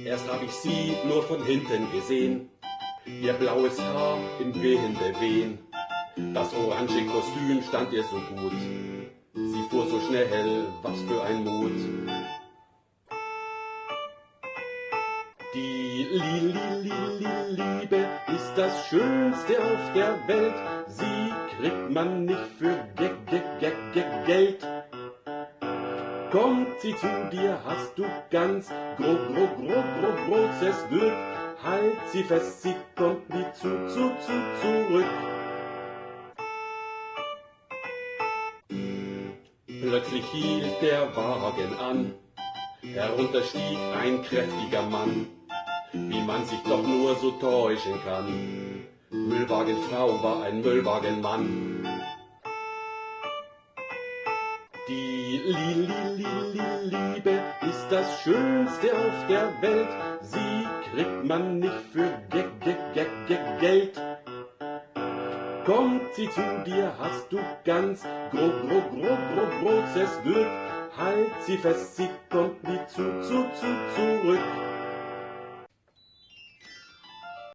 Erst hab ich sie nur von hinten gesehen, ihr blaues Haar im wehende Wehen. Das orange Kostüm stand ihr so gut, sie fuhr so schnell, was für ein Mut. Die Liebe ist das Schönste auf der Welt, sie kriegt man nicht für Geld. Kommt sie zu dir, hast du ganz großes Glück. Halt sie fest, sie kommt nie zurück. Plötzlich hielt der Wagen an, herunter stieg ein kräftiger Mann, wie man sich doch nur so täuschen kann. Müllwagenfrau war ein Müllwagenmann. Die Liebe ist das Schönste auf der Welt, sie kriegt man nicht für Geld. Kommt sie zu dir, hast du ganz großes Glück. Halt sie fest, sie kommt nie zurück.